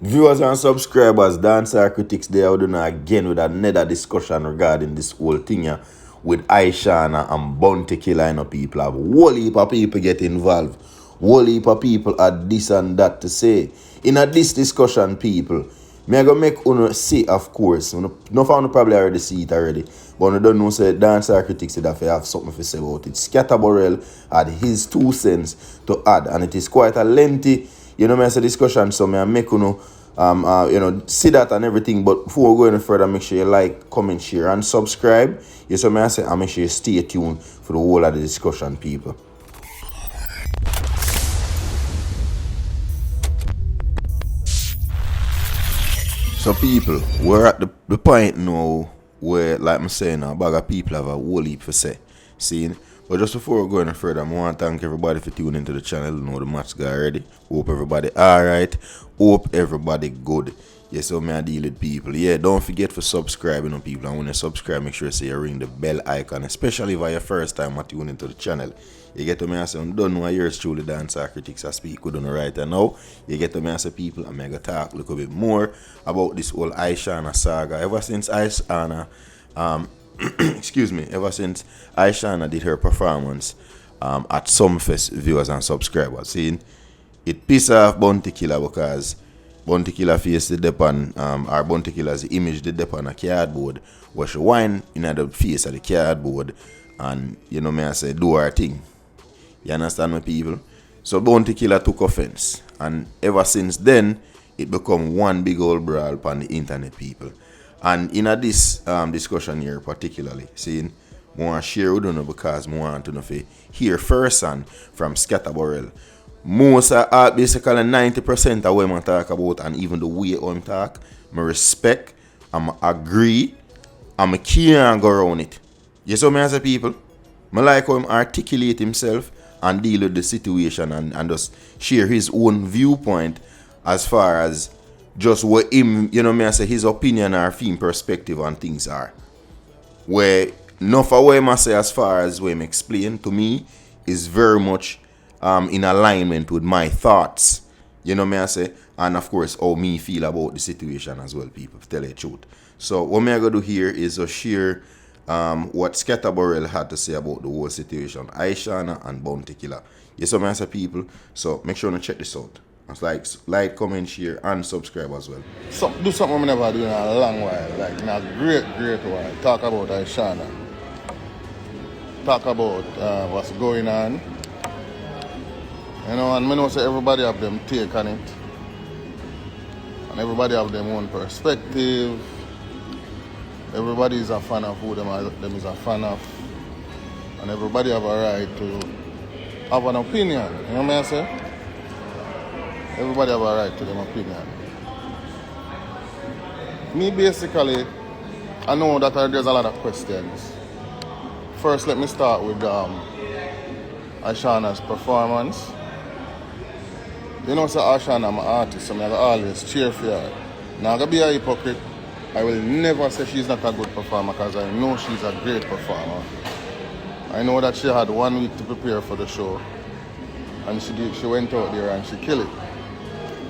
Viewers and subscribers, Dancehall Critics, they are doing again with another discussion regarding this whole thing here with Ishawna and Bounty Killer. You know, people have whole heap of people get involved. Whole heap of people had this and that to say. In this discussion, people, me I go make uno see, of course. No found probably already see it already. But I don't know, say Dancehall Critics said that have something to say about it. Skatta Burrell had his 2 cents to add, and it is quite a lengthy, I say discussion, so I make see that and everything. But before we go any further, make sure you like, comment, share, and subscribe. Yes, so I say, and make sure you stay tuned for the whole of the discussion, people. So people, we're at the point now where, like I'm saying, a bag of people have a whole heap to say. Seeing? But just before we go any further, I want to thank everybody for tuning into the channel. You know the match got ready. Hope everybody alright. Hope everybody good. Yes, so I deal with people. Yeah, don't forget to subscribe, people. And when you subscribe, make sure you ring the bell icon, especially if it's your first time tuning into the channel. You get to me and say, don't know yours truly, Dancehall Critics. I speak with them right now. You get to me and say, people, I'm going to talk a little bit more about this whole Ishawna saga. Ever since Ishawna, ever since Ishawna did her performance at Sumfest, viewers and subscribers, seeing it pissed off Bounty Killer because Bounty Killer face the depon, or Bounty Killer's image the depon a cardboard, where she whine in the face of the cardboard, and me I say do her thing. You understand me, people? So Bounty Killer took offense, and ever since then it become one big old brawl on the internet, people. And in this discussion here particularly, seeing more share with you because more want to know hear first and from Skatta Burrell. Most basically 90% of what I talk about, and even the way I talk, I respect, I agree, and I can't go around it. You see what I say, people? I like how him articulate himself and deal with the situation and just share his own viewpoint as far as just what him, I say his opinion or theme perspective on things are. Where enough of what I say as far as what him explain to me is very much in alignment with my thoughts. I say, and of course how me feel about the situation as well, people, to tell you the truth. So what I'm gonna do here is to share what Skatta Burrell had to say about the whole situation, Ishawna and Bounty Killer. Yes, so I say, people, so make sure to check this out. It's like, comment, share, and subscribe as well. So, do something I never do in a long while, like in a great while. Talk about Ishawna. Talk about what's going on. And I know say everybody have them take on it. And everybody have their own perspective. Everybody is a fan of who them is a fan of. And everybody have a right to have an opinion. You know what I say? Everybody have a right to their opinion. Me basically, I know that there's a lot of questions. First, let me start with Ishawna's performance. So Ishawna, I'm an artist, so I always cheer for her. Now, I'm going to be a hypocrite. I will never say she's not a good performer because I know she's a great performer. I know that she had 1 week to prepare for the show. And she went out there and she killed it.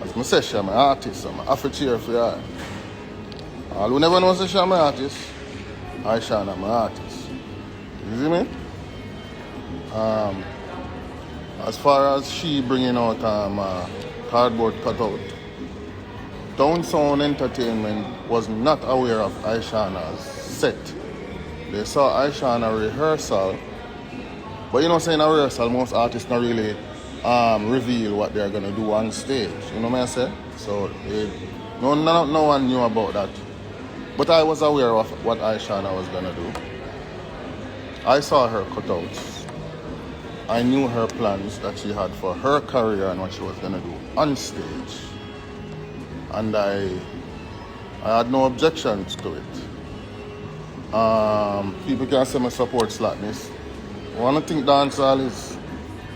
As I say, she's an artist, so I have to cheer for her. All who never knows that she's an artist, Ishawna, I'm an artist. You see me? As far as she bringing out cardboard cutout, Down Sound Entertainment was not aware of Ishawna's set. They saw Ishawna rehearsal, but saying a rehearsal, most artists not really reveal what they're gonna do on stage. You know what I say? So no one knew about that. But I was aware of what Ishawna was gonna do. I saw her cutouts. I knew her plans that she had for her career and what she was gonna do on stage. And I had no objections to it. People can say my support slackness. I wanna think dancehall is,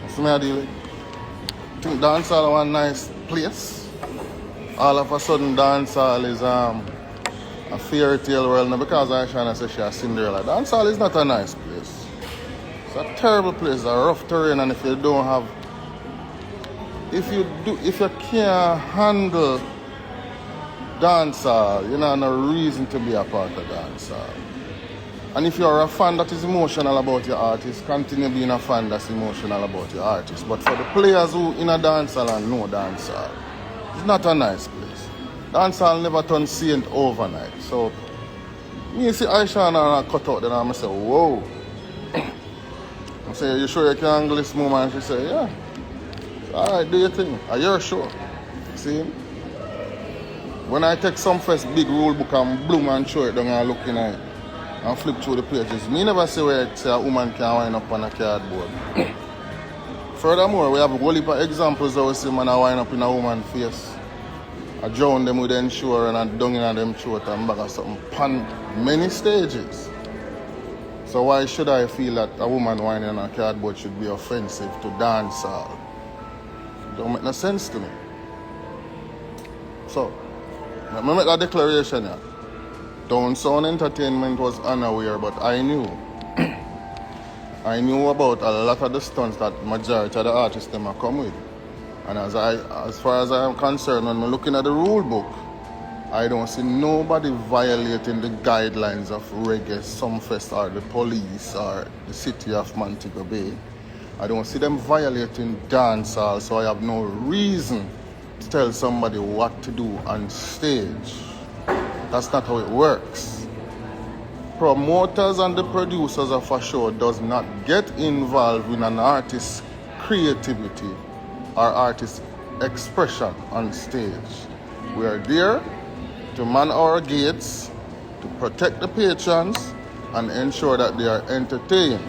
what's my deal? I think dancehall is one nice place. All of a sudden dancehall is a fairy tale world. Now because Ishawna says she's a Cinderella, dancehall is not a nice place. It's a terrible place, a rough terrain, and if you can't handle dancehall, you know, no reason to be a part of dancehall. And if you're a fan that is emotional about your artist, continue being a fan that's emotional about your artist. But for the players who in a dancehall and know dancehall, it's not a nice place. Dancehall never turn saint overnight. So, me see Ishawna cut out, then I'm say, whoa. I say, you sure you can handle this moment? She say, yeah. Alright, do your thing. Are you sure? See? When I take some first big rule book and bloom and show it down and look in it and flip through the pages, me never say where it say a woman can wind up on a cardboard. Furthermore, we have a whole heap of examples of see man wind up in a woman's face. I drown them with ensure and I dung in them throat and bag of something pan many stages. So why should I feel that a woman whining on a cardboard should be offensive to dancehall? It don't make no sense to me. So, let me make that declaration here. Dancehall Entertainment was unaware, but I knew. I knew about a lot of the stunts that majority of the artists them are come with. And as far as I am concerned, when I'm looking at the rule book, I don't see nobody violating the guidelines of reggae, Sumfest, or the police, or the city of Montego Bay. I don't see them violating dancehall, so I have no reason to tell somebody what to do on stage. That's not how it works. Promoters and the producers of a show does not get involved in an artist's creativity or artist's expression on stage. We are there to man our gates, to protect the patrons, and ensure that they are entertained.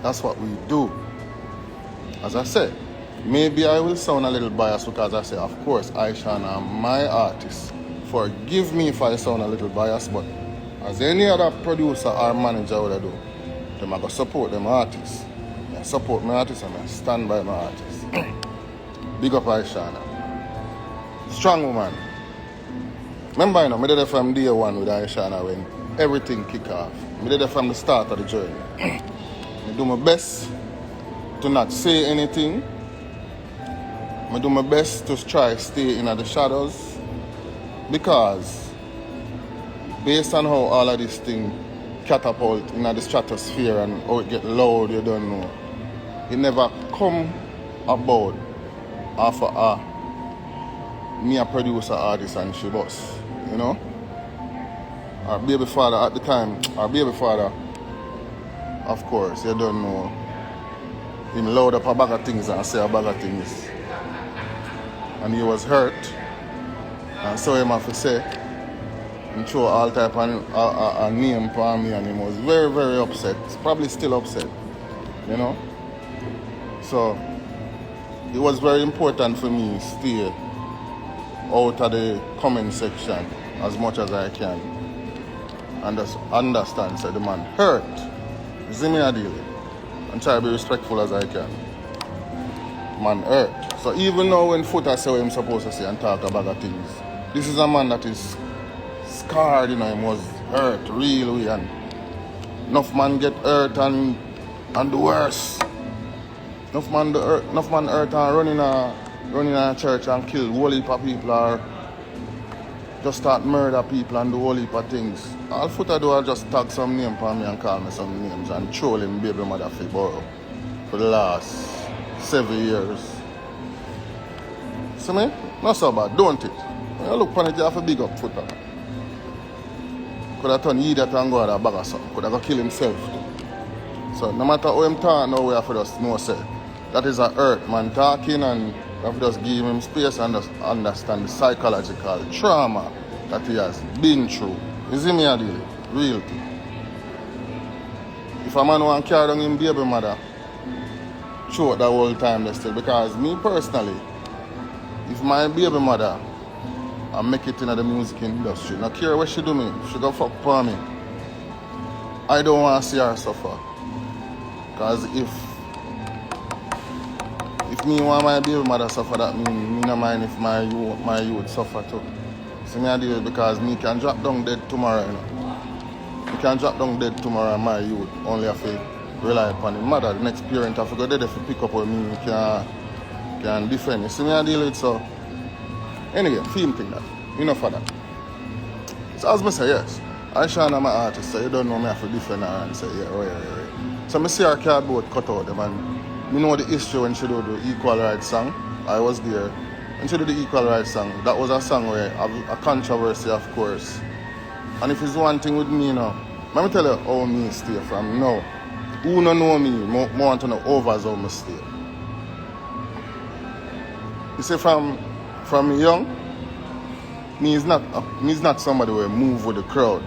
That's what we do. As I said, maybe I will sound a little biased because I say, of course, Ishawna, my artist. Forgive me if I sound a little biased, but as any other producer or manager would do, them I go support them artists. I support my artists and I stand by my artists. Big up Ishawna. Strong woman. Remember, I did it from day one with Ishawna when everything kicked off. I did it from the start of the journey. I do my best to not say anything. I do my best to try to stay in the shadows. Because based on how all of this thing catapult in the stratosphere and how it get loud, you don't know. It never come about after me a producer, artist and she boss, you know? Our baby father at the time, of course, you don't know. Him load up a bag of things and say a bag of things. And he was hurt. And so him have to say, and throw all type of name for me, and he was very, very upset. He's probably still upset, you know? So, it was very important for me to stay out of the comment section as much as I can. And just understand, so the man hurt. You see me a deal? And try to be respectful as I can. Man hurt. So even now when Foota say what I'm supposed to say and talk about the things, this is a man that is scarred, you know, he was hurt real way, and enough man get hurt and the worse. Enough man hurt and running a church and kill whole heap of people or just start murder people and do whole heap of things. All Foota do is just tag some name for me and call me some names and troll him baby mother for the last 7 years. See me? Not so bad, don't it? When you look upon it, you have to big up Foota. Could have turned idiot and go out a bag or something. Could have kill himself too. So no matter how him talk now, we have to just know say that is a hurt man talking, and we have to just give him space and just understand the psychological trauma that he has been through. You see me a deal? Real thing. If a man want to carry down him baby mother, throughout the whole time they still, because me personally, if my baby mother I make it in the music industry, not care what she do me, she go fuck for me, I don't want to see her suffer. Because if me want my baby mother suffer, that means me no mind if my youth suffer too. See me I deal because me can drop down dead tomorrow, you know. Me can drop down dead tomorrow and my youth only have to rely upon his mother. The next parent have to go there to pick up with me, can defend. You see me I deal with so. Anyway, film thing that. Enough for that. So as I say, yes, Ishawna my artist, so you don't know me have to defend her and say, yeah, right. So I see her cardboard cut out them, and I know the history when she do the Equal Rights song. I was there. When she did the Equal Rights song, that was a song where a controversy, of course. And if it's one thing with me now, let me tell you how me stay from now. Who don't know me, more want to know over how me stay. You see, from young, me is not somebody who move with the crowd.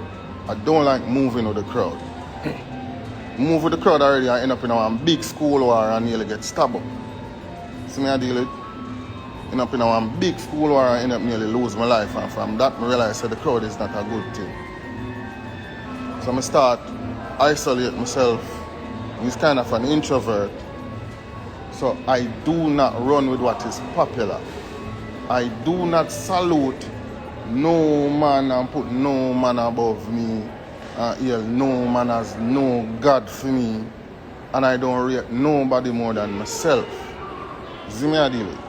I don't like moving with the crowd. Move with the crowd already, I end up in a big school war and nearly get stabbed. See me I deal with? End up in a big school war and end up nearly lose my life, and from that I realize that the crowd is not a good thing. So I start isolate myself. He's kind of an introvert. So I do not run with what is popular. I do not salute no man and put no man above me. No man has no God for me. And I don't rate nobody more than myself. See me I deal with?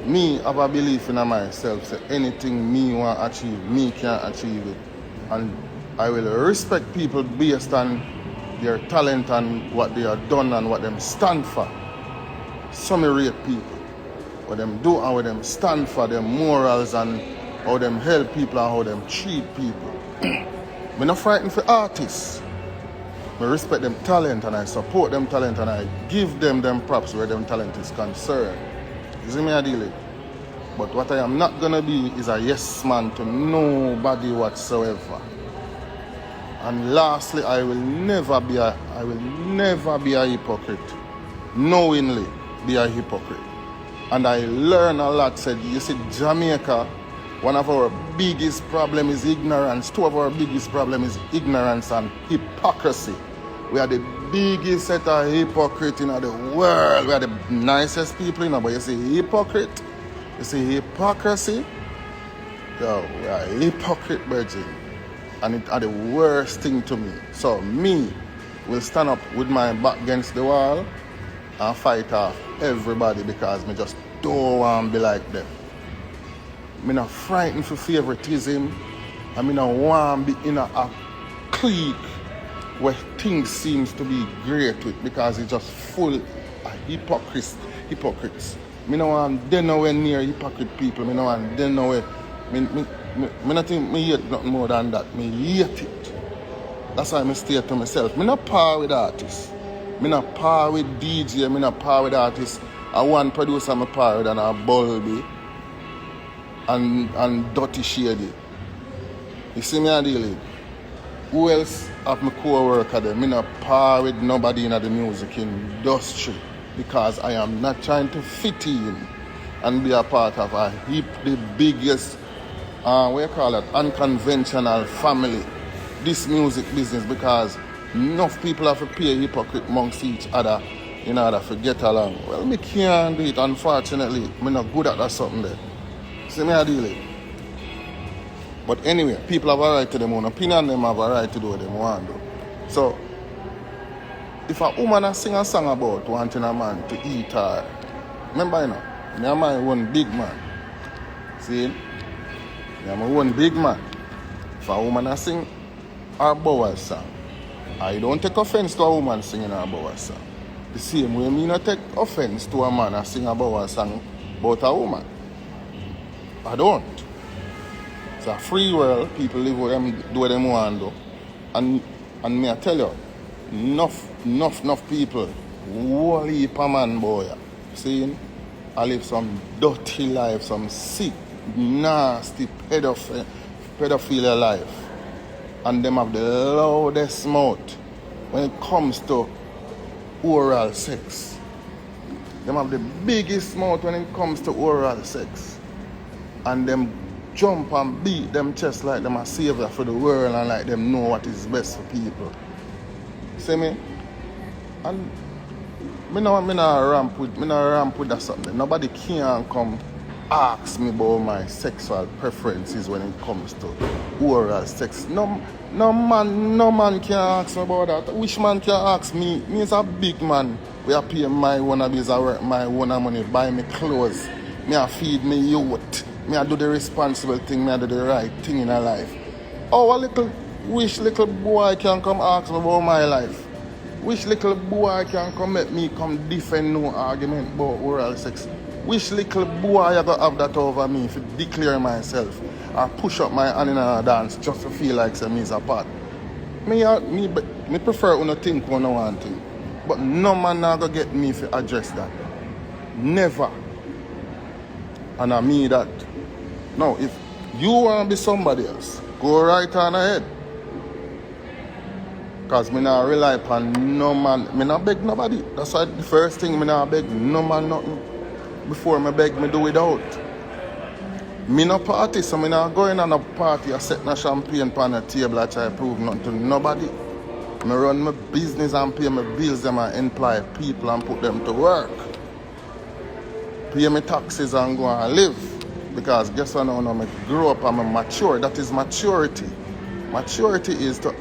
Me have a belief in myself. So anything me want to achieve, me can achieve it. And I will respect people based on their talent and what they have done and what them stand for. Some rate people. What them do and what them stand for, them morals and how them help people and how them treat people. I'm not frightened for artists. I respect them talent and I support them talent and I give them props where them talent is concerned. You see me I deal it? But what I am not gonna be is a yes man to nobody whatsoever. And lastly, I will never be a hypocrite. Knowingly be a hypocrite. And I learn a lot. Said, you see, Jamaica, one of our biggest problems is ignorance. Two of our biggest problems is ignorance and hypocrisy. We are the biggest set of hypocrites in the world. We are the nicest people, but you see hypocrite, you see hypocrisy, yo, we are hypocrite virgin. And it are the worst thing to me. So me will stand up with my back against the wall and fight off everybody because me just don't want to be like them. Me not frightened for favoritism, and me not want to be in a clique where things seems to be great with because it's just full of hypocrites. Me no want them nowhere near hypocrite people. Me no want them nowhere. Me not think me hate nothing more than that. Me hate it. That's why I stay to myself. Me not par with artists. Me not par with DJ. Me not par with artists. I one producer me par with and a Bulby and Dirty Shady. You see me I deal with? Who else of my co-worker there? Me not par with nobody in the music industry because I am not trying to fit in and be a part of the biggest unconventional family, this music business, because enough people have to pay hypocrite amongst each other in order to get along. Well, me can't do it, unfortunately. I'm not good at that something there. See me I deal it. But anyway, people have a right to their own opinion, them have a right to do what they want to do. So, if a woman sing a song about wanting a man to eat her, remember, me and my one big man. See? I'm one big man. If a woman sing her Boaz song, I don't take offense to a woman singing her Boaz song. The same way me not take offense to a man sing a Boaz song about a woman. I don't. It's a free world. People live with them, do what they want to do. And me I tell you, enough people, whole heap of man boy. See? I live some dirty life, some sick, nasty pedophilia life, and them have the loudest mouth when it comes to oral sex. Them have the biggest mouth when it comes to oral sex, and them jump and beat them chest like them a savior for the world and like them know what is best for people. See me? And me not ramp with that something. Nobody can come ask me about my sexual preferences when it comes to oral sex. No man can ask me about that. Which man can ask me? Me is a big man. We are paying my own bills, I work my own money, buy me clothes. Me a feed me youth. Me I do the responsible thing, me I do the right thing in our life. Oh, a little boy can come ask me about my life. Which little boy can come make me come defend no argument about oral sex? Which little boy I got have that over me if declare myself or push up my hand in a dance just to feel like me is a part? Me prefer to think one one thing. But no man not gonna get me if address that. Never. And I mean that. Now, if you want to be somebody else, go right on ahead. Because me not rely upon no man. Me not beg nobody. That's why the first thing me not beg no man nothing. Before me beg, me do without. Me no party, so me not going on a party. I set no champagne on the table. I try to prove nothing to nobody. Me run my business and pay my bills them and employ people and put them to work. Pay my taxes and go and live. Because guess what now, I grow up and I mature. That is maturity. Maturity is to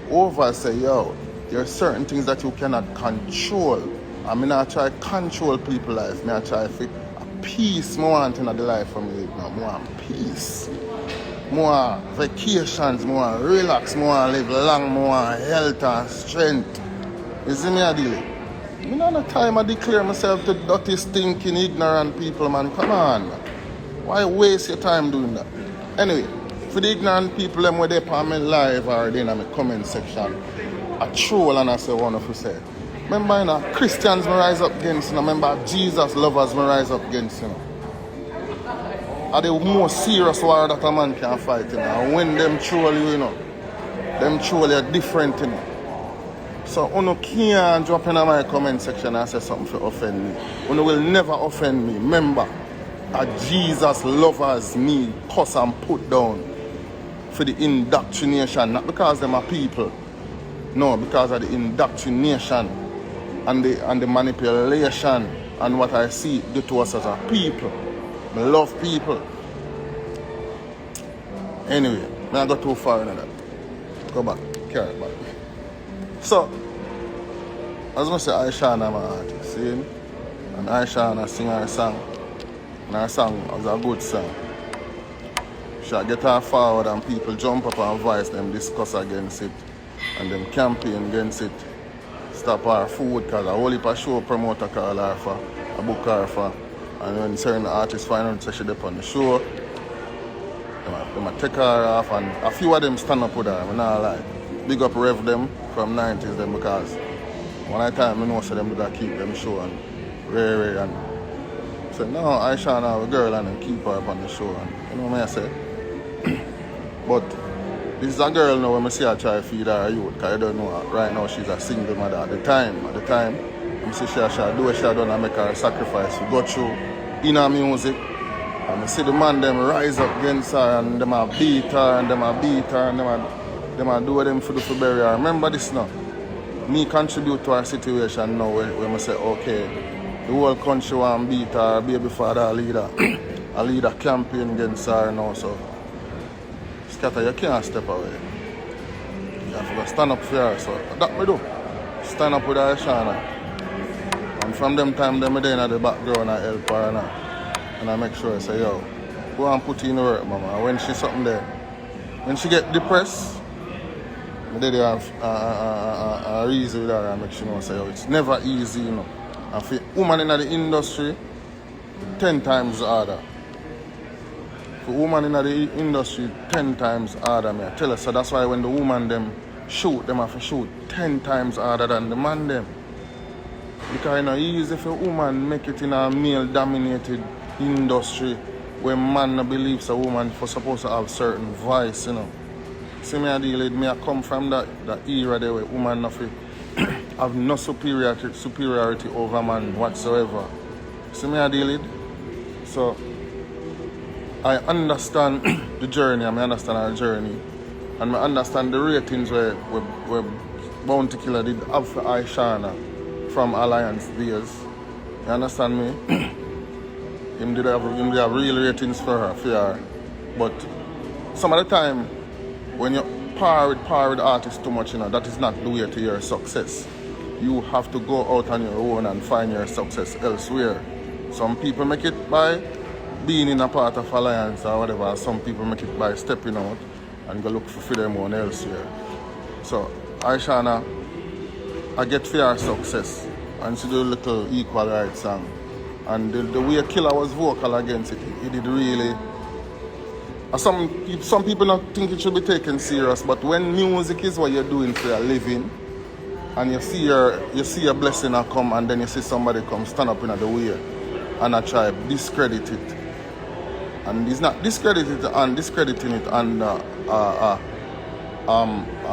say, yo, there are certain things that you cannot control. I mean, I try to control people's life. I try to peace more want in the life for me now. More peace. More vacations, more relax, more live long, more health and strength. You see me I deal? Me not the time I declare myself to dirty, stinking, ignorant people, man. Come on. Why waste your time doing that? Anyway, for the ignorant people, them where they on my live or they in my comment section, I troll and I say one of you say. Remember, you know, Christians may rise up against, you know, remember Jesus lovers may rise up against, you know. Are the more serious war that a man can fight, you know. And when them troll you, you know, them troll you different, you know. So, you can't drop in my comment section and say something to offend me. You will never offend me. Remember, Jesus lovers me, cuss and put down for the indoctrination, not because them are people. No, because of the indoctrination and the manipulation and what I see do to us as a people. I love people. Anyway, I go too far into that. Go back, carry it back. So, as I say, Ishawna my artist, see? And Ishawna sing her song. And her song was a good song. She get her forward and people jump up and voice them, discuss against it. And them campaign against it. Stop her food because a whole heap of show promoter call her for, a book her for. And when certain artists find out that she's up on the show, they might take her off and a few of them stand up with her, I'm not lie. Big up Rev them from 90s them because one time I know so them did keep them show and Ray and say no, Ishawna have a girl and then keep her up on the show and you know what I say? But this is a girl now when I see her try to feed her youth because I don't know her. Right now she's a single mother at the time, I see she do what she done and make her a sacrifice to go through in her music. And I see the man them rise up against her and them a beat her and them a beat her and them a do what them for bury her. Remember this now. Me contribute to our situation now when I say okay, the whole country want beat her, baby father a leader campaign against her now so Skatta, you can't step away. You have to stand up for her so that me do. Stand up with her Ishawna. And from them time them in the background I help her and I make sure I say, yo, go and put in the work, mama. When she's something there, when she get depressed, they have a reason with her and make sure you know, say, yo, it's never easy, you know. And for woman in the industry, 10 times harder. For woman in the industry, 10 times harder, me I tell her. So that's why when the woman them shoot, them have to shoot 10 times harder than the man them. Because it's not easy for a woman make it in a male-dominated industry where man believes a woman was supposed to have certain voice, you know. See me I deal with me, I come from that era there where woman have no superiority over man whatsoever. See me I deal with? So I understand the journey, I understand our journey. And I understand the ratings where Bounty Killer did have for Ishawna from Alliance days. You understand me? Him did have real ratings for her. But some of the time, when you par with artists too much, you know, that is not the way to your success. You have to go out on your own and find your success elsewhere. Some people make it by being in a part of alliance or whatever. Some people make it by stepping out and go look for them one elsewhere. So Ishawna, I get for her success, and she do a little equal rights song. And the way Killer was vocal against it, it did really. Some people don't think it should be taken serious, but when music is what you're doing for a living, and you see your blessing come, and then you see somebody come stand up in the way and I try discredit it, and he's not discrediting it and a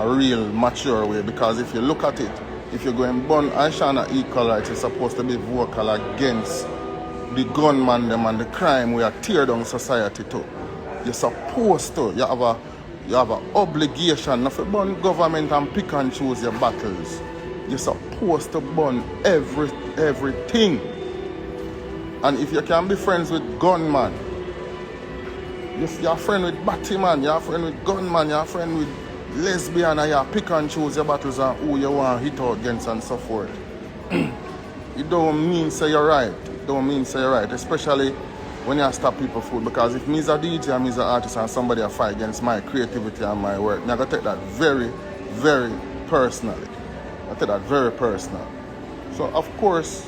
real mature way, because if you look at it, if you're going born Ishawna equal rights, it's supposed to be vocal against the gunman them and the crime we are tear down society too. You're supposed to, you have an obligation not to burn government and pick and choose your battles. You're supposed to burn everything. And if you can be friends with gunman, you're a friend with Batman, you're a friend with gunman, you're a friend with lesbian, and you pick and choose your battles and who you want to hit out against and so forth. It don't mean say you're right. It don't mean say you're right, especially when you stop people food, because if me's a DJ and me's an artist and somebody a fight against my creativity and my work, I'm going to take that very, very personally. I take that very personal. So of course,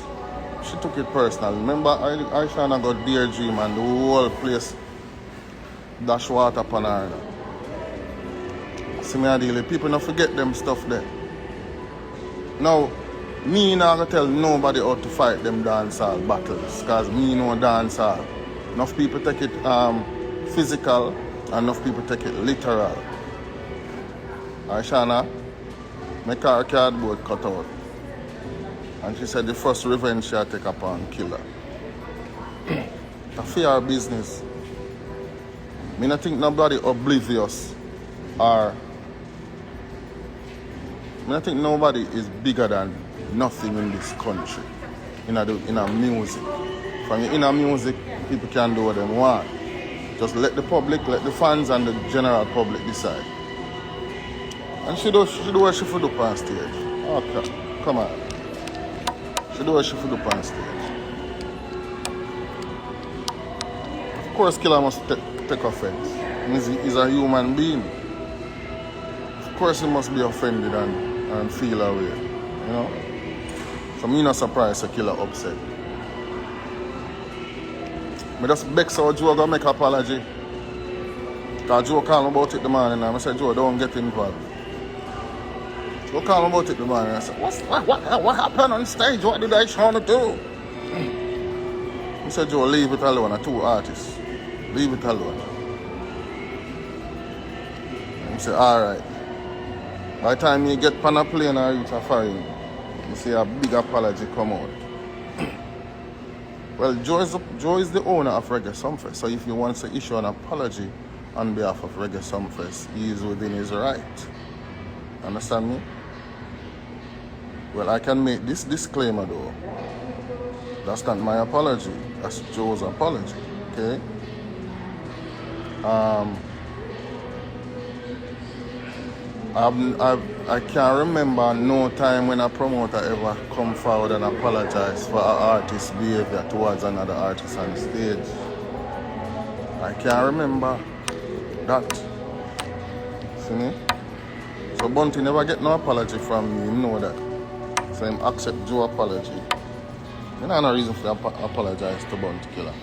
she took it personal. Remember, Ishawna got Dear Dream and the whole place dash water upon her. See me ideally, people don't forget them stuff there. Now, me not going to tell nobody how to fight them dancehall battles, because me know dancehall. Enough people take it physical, and enough people take it literal. Ishawna make her cardboard cut out. And she said the first revenge she take upon Killer. It's fair business. I don't think nobody oblivious, or I don't think nobody is bigger than nothing in this country, in a music. From in a music, people can do what they want. Just let the public, let the fans and the general public decide. And she do what she do on stage. Okay, come on. She do what she do on stage. Of course, Killer must take offense. He's a human being. Of course, he must be offended and feel away. You know? So me not surprised a Killer upset. I just beg so Joe go make apology. Because Joe called me about it the morning and I said, Joe, don't get involved. Joe called me about it the morning and I said, what happened on stage? What did Ishawna do? He said, Joe, leave it alone. I'm two artists. Leave it alone. And he said, alright. By the time you get on a plane or reach a foreign, you see a big apology come out. Well, Joe is the owner of Reggae Sumfest, so if he wants to issue an apology on behalf of Reggae Sumfest, he is within his right. Understand me? Well, I can make this disclaimer though. That's not my apology. That's Joe's apology. Okay? I can't remember no time when a promoter ever come forward and apologize for an artist's behavior towards another artist on stage. I can't remember that. See me? So Bunty never get no apology from me, you know that. So him accept Joe's apology. I don't have no reason for apologize to Bunty Killer.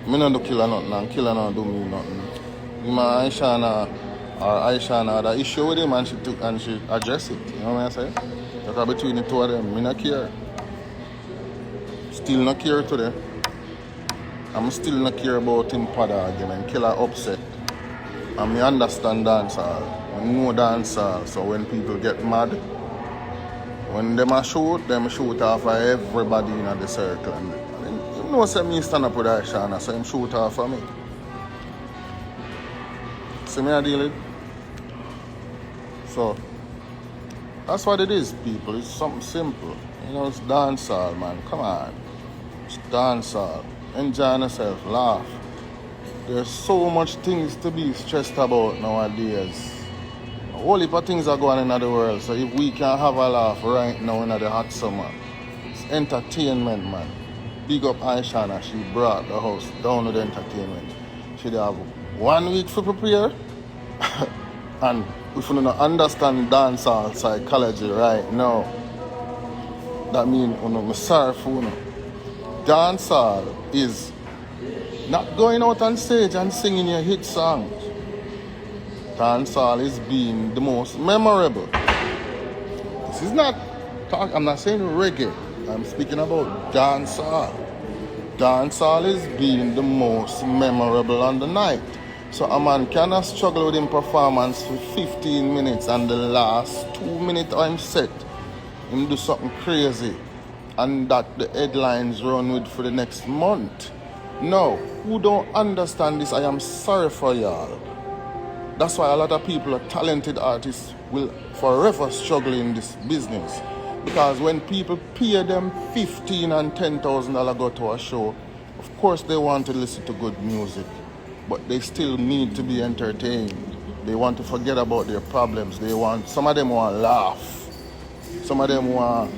I don't do Killer nothing and Killer don't do me nothing. My Ishawna had an issue with him and she addressed it. You know what I'm saying? Because between the two of them, I don't care. Still not care today. I'm still not care about him father again and Killer upset. And I understand dancehall. I know dancehall. So when people get mad, when them shoot off of everybody in the circle. And you know say me stand up with Ishawna, so him shoot off of me. See me I deal with? So, that's what it is, people. It's something simple. You know, it's dancehall, man. Come on. It's dancehall. Enjoy yourself. Laugh. There's so much things to be stressed about nowadays. A whole heap of things are going on in the world. So if we can have a laugh right now in the hot summer, it's entertainment, man. big up Ishawna. She brought the house down with entertainment. She'd have 1 week to prepare. And if you don't understand dancehall psychology right now, that means I'm sorry for you. Dancehall is not going out on stage and singing your hit songs. Dancehall is being the most memorable. This is not I'm not saying reggae. I'm speaking about dancehall. Dancehall is being the most memorable on the night. So a man cannot struggle with his performance for 15 minutes and the last 2 minutes I'm set, him do something crazy and that the headlines run with for the next month. No, who don't understand this, I am sorry for y'all. That's why a lot of people, talented artists, will forever struggle in this business. Because when people pay them $15,000 and $10,000 go to a show, of course they want to listen to good music, but they still need to be entertained. They want to forget about their problems. Some of them want to laugh. Some of them want to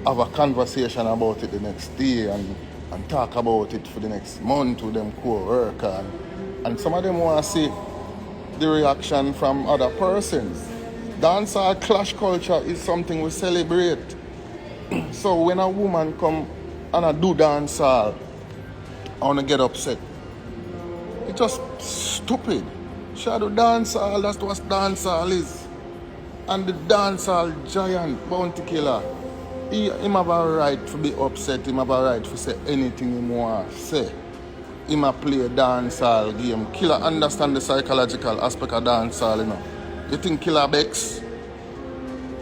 have a conversation about it the next day and talk about it for the next month with them co-worker. And some of them want to see the reaction from other persons. Dancehall clash culture is something we celebrate. So when a woman come and I do dancehall, I want to get upset. It's just stupid. She do dancehall, that's what dancehall is. And the dancehall giant, bounty killer, he have a right to be upset, he have a right to say anything he want to say. He might play a dancehall game. Killer understand the psychological aspect of dancehall, you know. You think Killer Bex?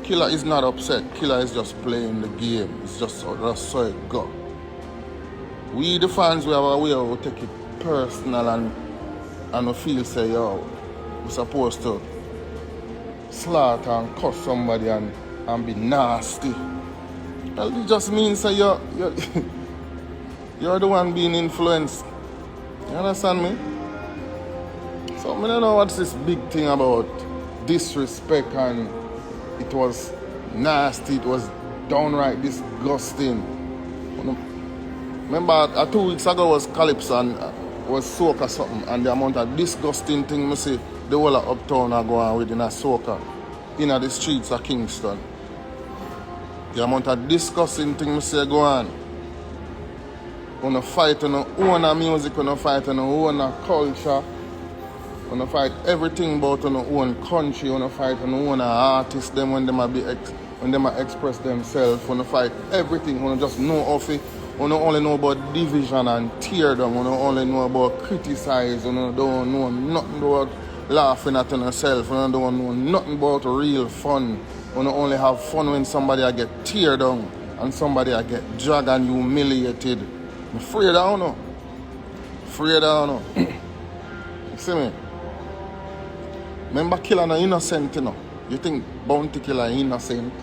Killer is not upset. Killer is just playing the game. It's just so it go. We the fans, we have a way we take it personal and we feel say, yo, we're supposed to slaughter and cuss somebody and be nasty. Well, it just means say you're the one being influenced. You understand me? So I don't know what's this big thing about disrespect, and it was nasty, it was downright disgusting. Remember 2 weeks ago was Calypso and was soca something, and the amount of disgusting thing me see the whole of uptown are going with in a soca in the streets of Kingston. The amount of disgusting thing me see go on. When you fight on your own music, when you fight on your own culture, when you fight everything about on your own country, when you fight on your own artists, them when they express themselves, when you fight everything, when you just know of it, when you only know about division and tear down, when you only know about criticize, when you don't know nothing about laughing at yourself, when you don't know nothing about real fun, when you only have fun when somebody I get tear down and somebody I get dragged and humiliated. I'm afraid I don't know. Afraid I don't know. You see me? Remember Killer no innocent, you know. You think Bounty Killer innocent?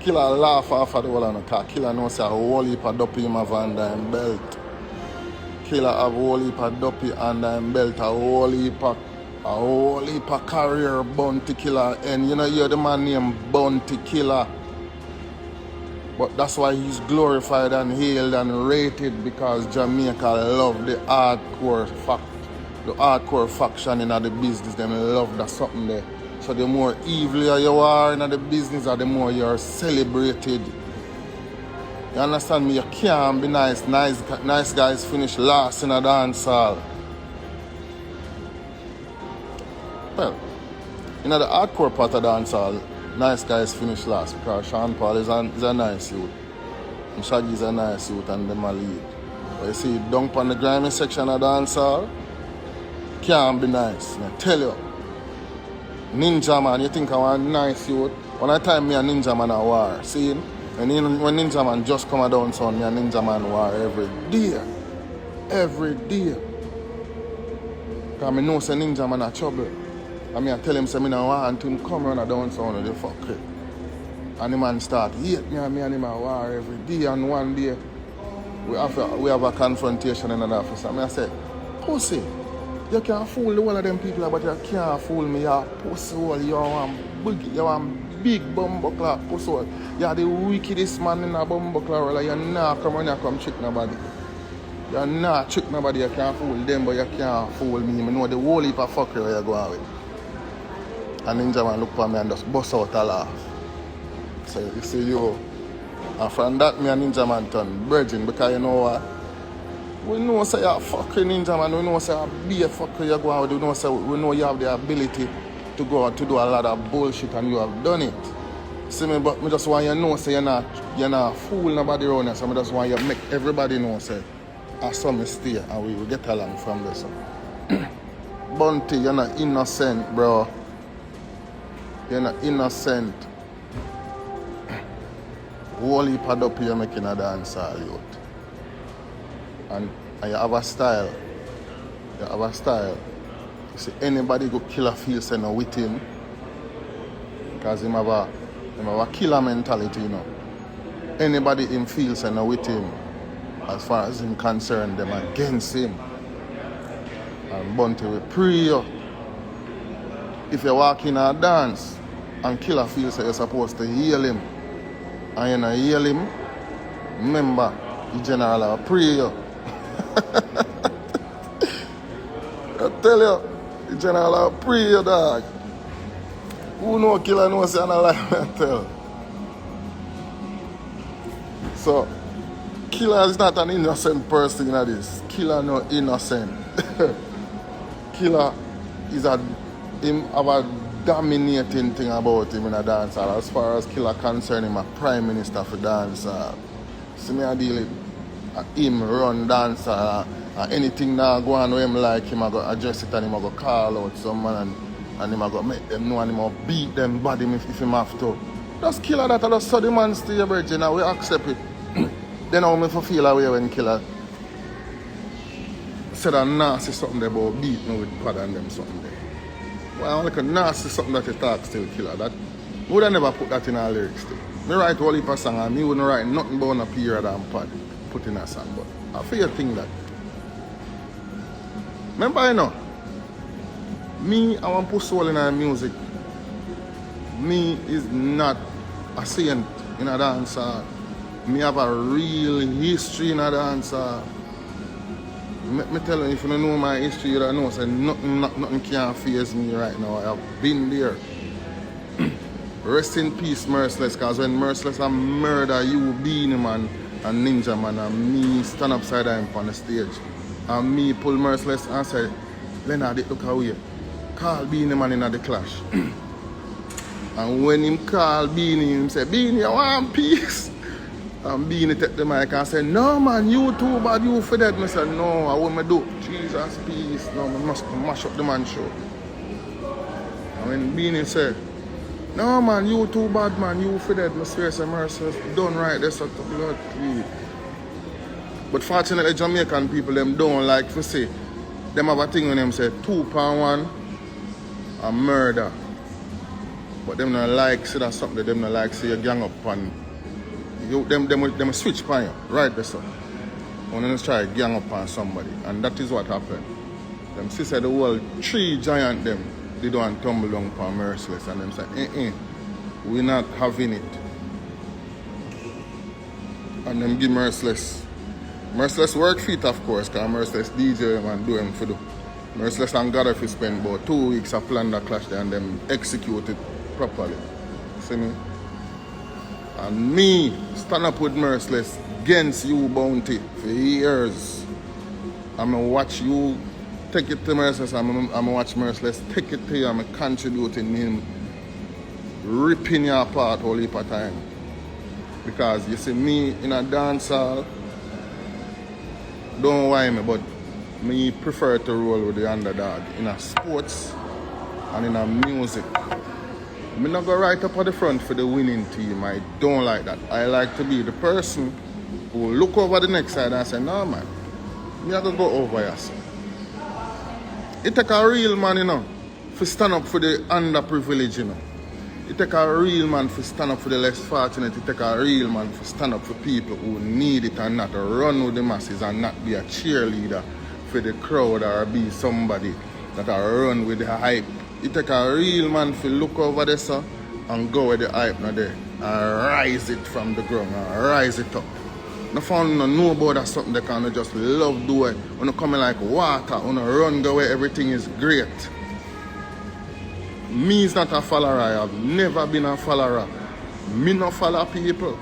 Killer laugh off of the wall and car. Killer knows say a whole heap of dopey in my Van Dyne belt. Killer have a whole heap of dopey under him belt, a whole heap of career Bounty Killer. And you know you're the man named Bounty Killer. But that's why he's glorified and hailed and rated, because Jamaica love the hardcore faction in the business. They love that something there. So the more evil you are in the business, the more you're celebrated. You understand me? You can't be nice. Nice guys finish last in a dancehall. Well, in the hardcore part of dancehall, nice guys finish last because Sean Paul is a nice youth. And Shaggy is a nice youth and them a lead. But you see, dunk on the grimy section of dancehall, can't be nice. I tell you. Ninja Man, you think I want nice youth? One time me and Ninja Man a war. See? When Ninja Man just come down son, me and Ninja Man war every day. Every day. Because I know say Ninja Man a trouble. And I tell him, say, I don't want him come run a down sound of the fuck it. And the man start hate me and him a war every day. And one day, we have a confrontation in an office. And I said, pussy, you can't fool the whole of them people, but you can't fool me. You're pussy hole, you want boogie, you want big bumbuckler pussy. You're the wickedest man in a bumbuckler world. You're not come on here come trick nobody. You're not trick nobody. You can't fool them, but you can't fool me. I know the whole heap of fuckery where you go on with. And Ninja Man look for me and just bust out a laugh. So you see you. And from that me and Ninja Man turn bridging because you know what? We know say you're fucking Ninja Man, we know say you're be a fucker you go out with, we know you have the ability to go out to do a lot of bullshit and you have done it. See me, but me just want you to know say you're not fool nobody around here, so I just want you to make everybody know say I saw me stay and we will get along from this. Bunty, you're not innocent, bro. You're not innocent. Whole heap of up you're making a dance all youth. And you have a style. You have a style. You see, anybody go kill a feel say no with him. Because him have a killer mentality, you know. Anybody him feel say no with him. As far as him concerned, them against him. And Bunty will pray you. If you walk in a dance and killer feel say you're supposed to heal him. And you not heal him, remember, the general will pray you. I tell you, the general will pray you, dog. Who know killer knows say I'm not lying, I tell. So, killer is not an innocent person in this. Killer no innocent. Killer is him have a dominating thing about him in a dancehall. As far as Killer concerned, him a prime minister for dancehall. See me I deal with him run dancehall. Anything now go on with him like him I go address it and him I go call out someone and him I go make them know and him I beat them body if him have to. Just Killer that I just saw the man stay bridge and we accept it. Then I will feel away when Killer said a nasty something about beat me with pad and them something there. Well, like a nasty something that you talk still Killer. That would I never put that in our lyrics still. Me write whole heap of song and me wouldn't write nothing about a period and pad put in a song, but I feel think that. Remember you know, me I want to put soul in our music. Me is not a saint in a dancer. Me have a real history in a dancer. Me tell you, if you don't know my history, you don't know, so nothing can faze me right now. I have been there. Rest in peace, Merciless, because when Merciless a murder you, Beanie Man and Ninja Man, and me stand upside down on the stage. And me pull Merciless and say, Leonard, look away. Call Beanie Man in the clash. And when him call Beanie, him say, Beanie, I want peace. And Beanie take the mic and say, no man, you too bad, you for that. I said, no, I want me do. Jesus, peace. No, I must mash up the man show. And when Beanie said, no man, you too bad man, you for that. I swear, say, Merciless, done right, that's what the blood, please. But fortunately, Jamaican people, them don't like to say, them have a thing when them say 2-1 a murder. But them not like say that something, them not like say you gang up and them switch pan you, right there so. When they try to gang up on somebody, and that is what happened. Them see say the whole 3 giant them, they don't tumble down upon Merciless and them say, we're not having it. And them give Merciless work feet of course, because Merciless DJ and do him for do. Merciless and God if you spend about 2 weeks to plan the clash there and them execute it properly. See me? And me stand up with Merciless against you, Bounty, for years. I'm going to watch you take it to Merciless, I'm going to watch Merciless take it to you, I'm contributing him, ripping you apart all heap of time. Because you see me in a dancehall, don't worry me, but me prefer to roll with the underdog in a sports and in a music. I'm not going to write up at the front for the winning team. I don't like that. I like to be the person who look over the next side and say, no man, I'm not going to go over here. So. It take a real man, you know, to stand up for the underprivileged, you know. It take a real man to stand up for the less fortunate. It take a real man to stand up for people who need it and not to run with the masses and not be a cheerleader for the crowd or be somebody that run with the hype. It take a real man to look over this and go where the hype now there and rise it from the ground and rise it up. No found no know about that something they can just love do it. When you come in like water, when you run go where everything is great. Me is not a follower, I have never been a follower. Me no follow people.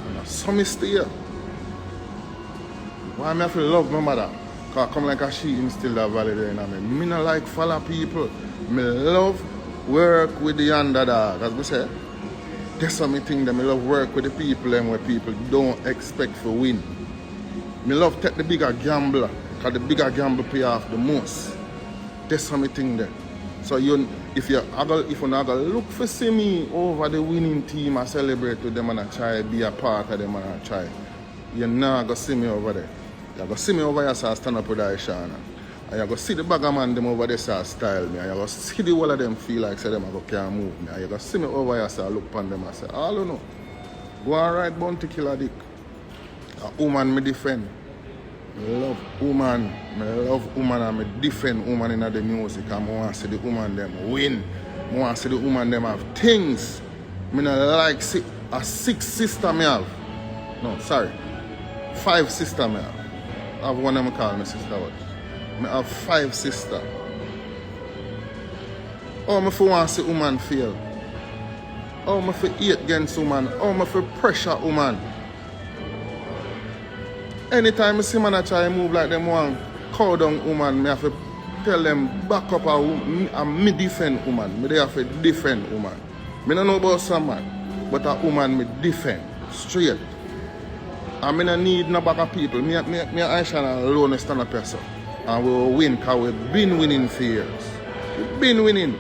And so me stay. Why me have to love my mother? Because I come like a she instill that value there in me. Me no like follow people. Me love work with the underdog. As we say, that's what me think that me love work with the people and where people don't expect to win. Me love take the bigger gambler. Because the bigger gamble pay off the most. That's what me think there. So if you not look for see me over the winning team and celebrate with them and I try be a part of them and I try, you're not going to see me over there. You're going to see me over here so I stand up with Ishawna. And you're going to see the bagger man them over there so I style me. And you're going to see the whole of them feel like say them can't move me. And you're going to see me over here so I look upon them and say, I don't know. Go and ride bounty killer dick. A woman me defend. I love woman. I love woman and I defend woman in the music. And I want to see the woman them win. I want to see the woman them have things. I don't like a 6 sister me have. No, sorry. 5 sister me have. I have one of them call me sister what? I have 5 sisters. Oh, I want to see woman fail. Oh, I hate against woman. Oh, I pressure woman. Anytime I see man I try to move like them one cow down woman, I have to tell them back up and me defend woman. Me have to defend woman. I don't know about some man, but a woman me defend straight. And I don't need no back of people. Me and Ishawna alone stand up here. And we will win because we've been winning for years. We've been winning.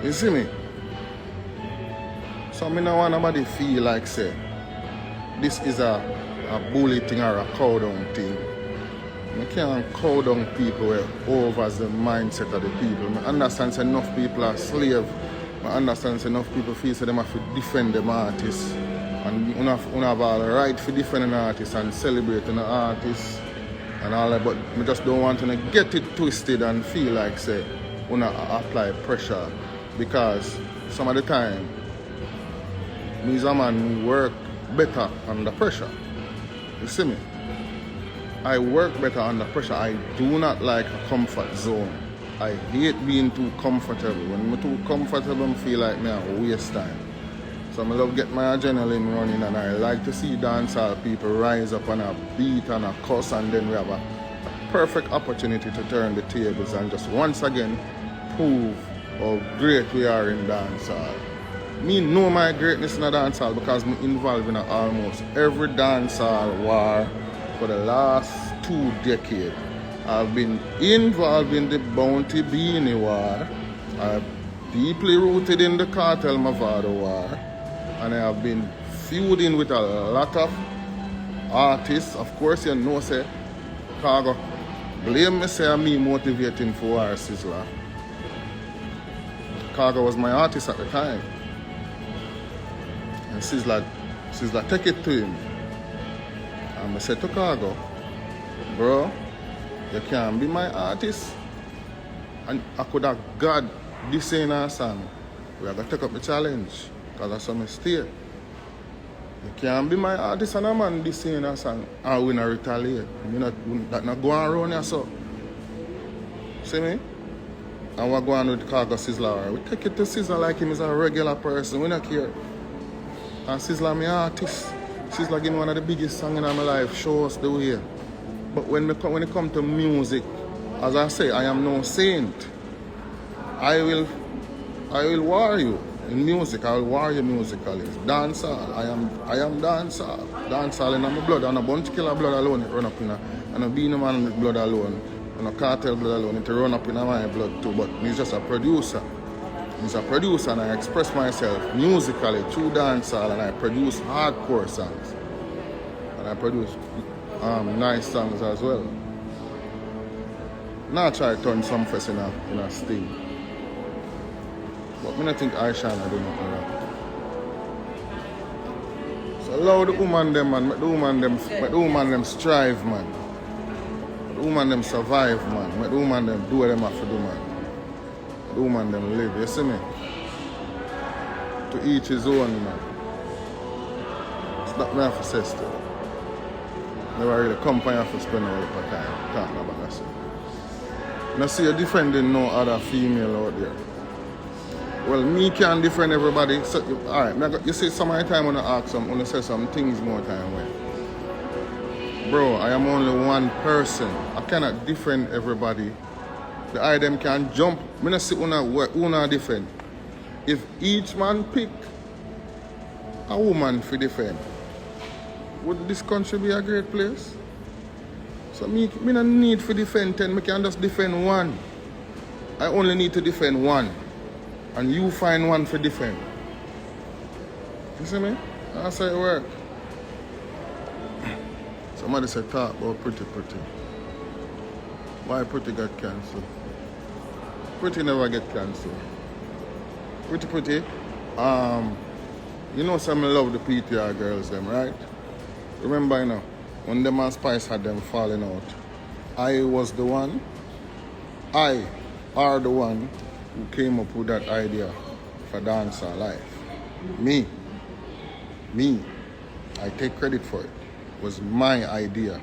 You see me? So I don't want nobody feel like say this is a bully thing or a cow down thing. You can't cow down people where over the mindset of the people. I understand enough people are slaves. I understand enough people feel so they have to defend them artists. And you have all the right to defend an artist and celebrate an artist and all that, but I just don't want to get it twisted and feel like say apply pressure, because some of the time me as a man who work better under pressure. You see me? I work better under pressure. I do not like a comfort zone. I hate being too comfortable. When I'm too comfortable, I feel like I waste time. So I love get my adrenaline running, and I like to see dancehall people rise up on a beat and a cuss, and then we have a perfect opportunity to turn the tables and just once again prove how great we are in dancehall. Me know my greatness in the dancehall because I'm involved in almost every dancehall war for the last 2 decades. I've been involved in the Bounty Beanie War. I've deeply rooted in the Cartel Mavado War. And I have been feuding with a lot of artists. Of course, you know, say, Cargo, blame me, say, me motivating for war, Sizzla. Cargo was my artist at the time. And Sizzla take it to him. And I said to Cargo, bro, you can't be my artist. And I could have got this in a song. We are going to take up the challenge. Because that's how I stay. You can't be my artist and a man this in a song. And we not retaliate. That not going around here so. See me? And we're going with Cargo Sizzla. We take it to Sizzla like him is a regular person. We not care. And Sizzla my artist. Sizzla give me one of the biggest songs in my life. Show us the way. But when it comes to music, as I say, I am no saint. I will war you in music. I will war you musically. Dancehall. I am dancehall. Dancehall in my blood. And a bunch killer blood alone it run up in a, and a beanie man with blood alone. And a cartel blood alone it run up in my blood too. But he's just a producer. He's a producer, and I express myself musically through dancehall, and I produce hardcore songs. And I produce nice songs as well. Now I try to turn some face in a sting. But I don't think Ishawna do nothing wrong. So allow the woman them, man. Make the woman them strive, man. Make the woman them survive, man. Make the woman them do what them have to do, man. the woman them live, you see me? To each his own, man. It's not me have to say still. Never really come for you to spend all the time talking about that. Now see you defending no other female out there. Well, me can defend everybody. So, alright, you see some of the time when I ask some, when I say some things more time when. Bro, I am only one person. I cannot defend everybody. The item can jump. I don't see una defend. If each man pick a woman for defend, would this country be a great place? So me no need to defend 10, I can just defend one. I only need to defend one. And you find one for defend. You see me? That's how it works. Somebody said talk about pretty. Why pretty got cancelled? Pretty never get cancelled. Pretty. You know some love the PTR girls them, right? Remember, you know, when them and Spice had them falling out, I was the one. I are the one who came up with that idea for Dancehall Life. Me. I take credit for it. It was my idea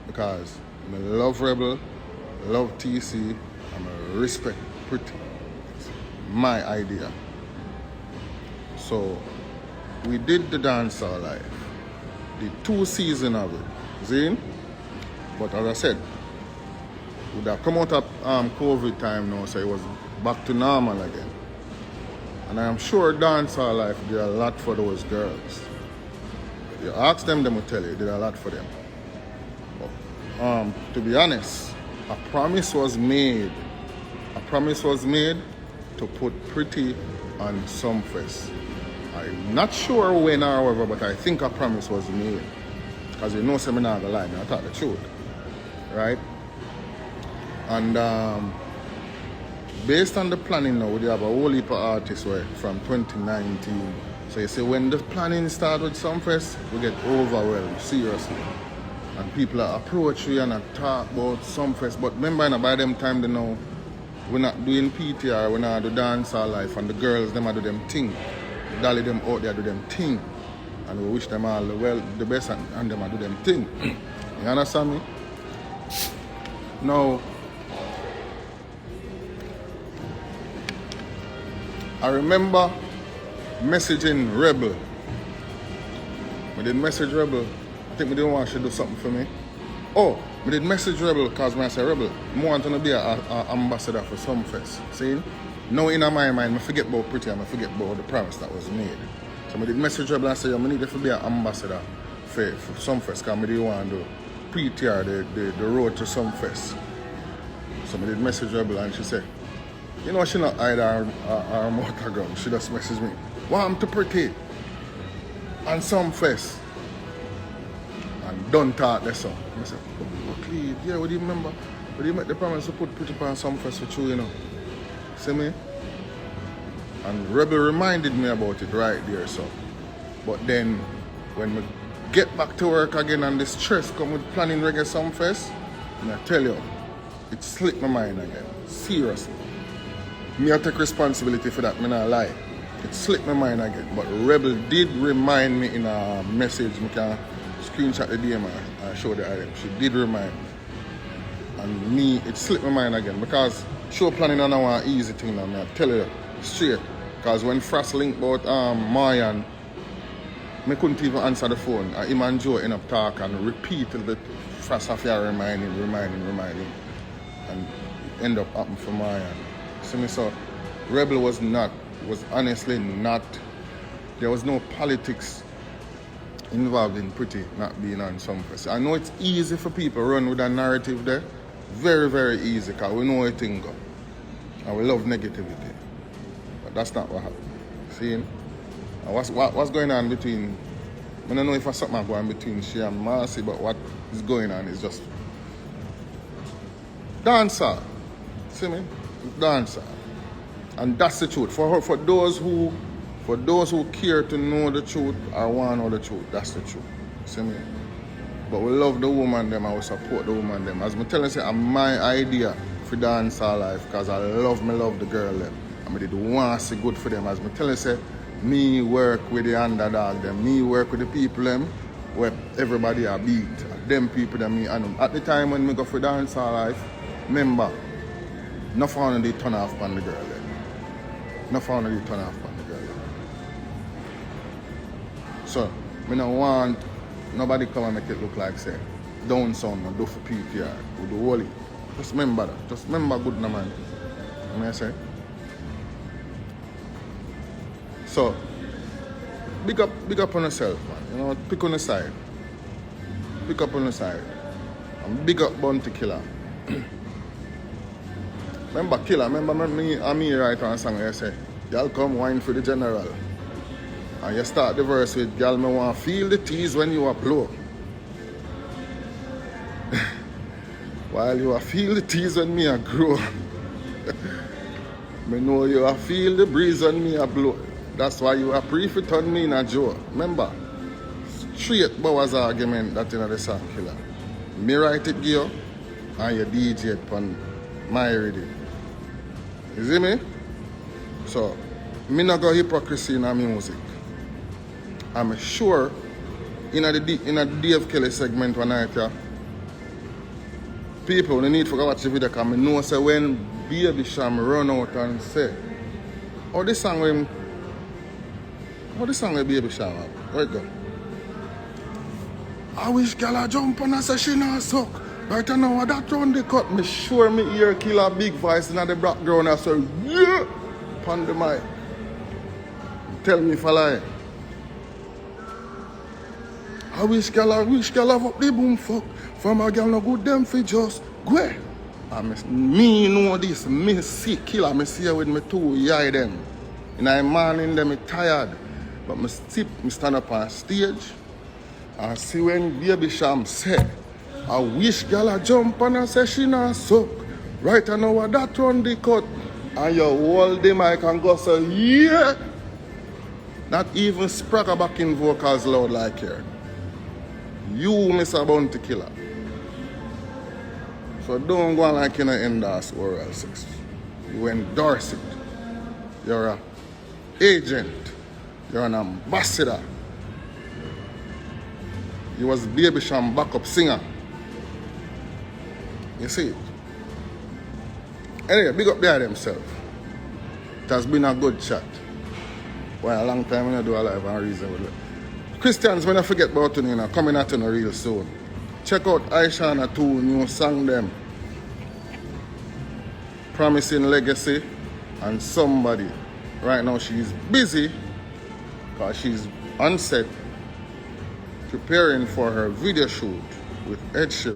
because I love Rebel, love TC, and I respect Pretty. It's my idea. So we did the Dancehall Life. The 2 seasons of it. See? But as I said, would have come out of COVID time now, so it was back to normal again. And I am sure Dancehall Life did a lot for those girls. If you ask them, they will tell you, did a lot for them. But, to be honest, a promise was made. A promise was made to put Pretty on Sumfest. I'm not sure when or however, but I think a promise was made. Because you know, I'm not gonna lie, I talk the truth. Right? And based on the planning now, we have a whole heap of artists from 2019. So you see, when the planning started with Sumfest, we get overwhelmed, seriously. And people are approach you and talk about Sumfest. But remember, by them time, they know, we're not doing PTR, we're not doing Dancehall Life, and the girls, them are do them thing. Dolly them out there do them thing. And we wish them all the best and them are do them thing. You understand me? Now, I remember messaging Rebel. I did message Rebel. I think we didn't want to do something for me. Oh, we did message Rebel because I said, Rebel, I want to be an ambassador for Sumfest. See? Now in my mind, I forget about Pretty and I forget about the promise that was made. So I did message Rebel and say, I need to be an ambassador for Sumfest because I didn't want to PTR the road to Sumfest. So I did message Rebel and she said, you know, she not hide her motor gun. She just messaged me, want to Pretty and Sumfest. And don't talk the song. I said, oh, please, yeah, what do you remember? But you make the promise to put Pretty on Sumfest with you, you know. See me? And Rebel reminded me about it right there, so. But then, when we get back to work again and the stress come with planning Reggae Sumfest, and I tell you, it slipped my mind again. Seriously. Me I take responsibility for that, me not lie. It slipped my mind again. But Rebel did remind me in a message, me can screenshot the DM and show the item. She did remind me. And me, it slipped my mind again because show planning on our easy thing now, I tell you straight. Because when Frost linked about Mayan, I couldn't even answer the phone. Him and Joe end up talking and repeatedly Frost have to remind him. And it ended up happening for Mayan. See me, so Rebel was honestly not, there was no politics involved in Pretty not being on Sumfest. I know it's easy for people to run with a narrative there. Very, very easy, because we know where things go. And we love negativity. But that's not what happened. See? And what's going on between, I don't know if there's something going between she and Marcy, but what is going on is just Dancehall. See me? Dancehall. And that's the truth. For those who care to know the truth or want to know the truth, that's the truth. See me? But we love the woman them and we support the woman them. As I tell you, say, my idea for dancehall life because I love the girl them. I did want to see good for them. As I tell you, say, me work with the underdog them. Me work with the people them where everybody are beat. Them people that me and at the time when me go for dancehall life, remember, no found they turn off on the girl then. No found they turn off on the girl then. So, me don't want nobody come and make it look like say down sound and do for PPR with the wally. Just remember that. Just remember good na man. You know what I say? So big up on yourself, man. You know, pick on the side. Pick up on the side. And big up Bounty Killer. Remember Killer, remember me write on a song where I say, y'all come wine for the general. And you start the verse with, y'all me want to feel the tease when you are blow. While you are feel the tease when me a grow. Me know you are feel the breeze when me a blow. That's why you are pre-fit on me in a Joe. Remember, straight Bowers argument that in the song Killer. Me write it give you, and you DJ it on my ready. You see me? So, me not got hypocrisy in our music. I'm sure in a Dave Kelly segment one night, yeah, people they need to go watch the video because I know say when Baby Sham run out and say, oh this song with Baby Sham up. Where it go? I wish girl a jump and I say she not suck. Right now that round the cut, me sure me hear Killer big voice in the background and say, yeah, upon the mic. Tell me if I lie. I wish girl have up the boom fuck. From a girl no good them for just go. And me know this, me see Killer, me see her with me two eye them. In the morning them me tired. But me stand up on stage and see when Baby Sham say, I wish girl a jump and I say she not suck. Right now that run the cut. And you hold the mic and go say, yeah. Not even Spragga back in vocals loud like here. You, Mr. Bounty Killer. So don't go on like you endorse oral sex. You endorse it. You're an agent. You're an ambassador. You was Baby Sham backup singer. You see it? Anyway, big up there themselves. It has been a good chat. Well, a long time when I do a live and reasonable. Christians, when I forget about you, coming at you real soon. Check out Ishawna 2 new song them. Promising Legacy and Somebody. Right now she's busy because she's on set preparing for her video shoot with Ed Sheeran.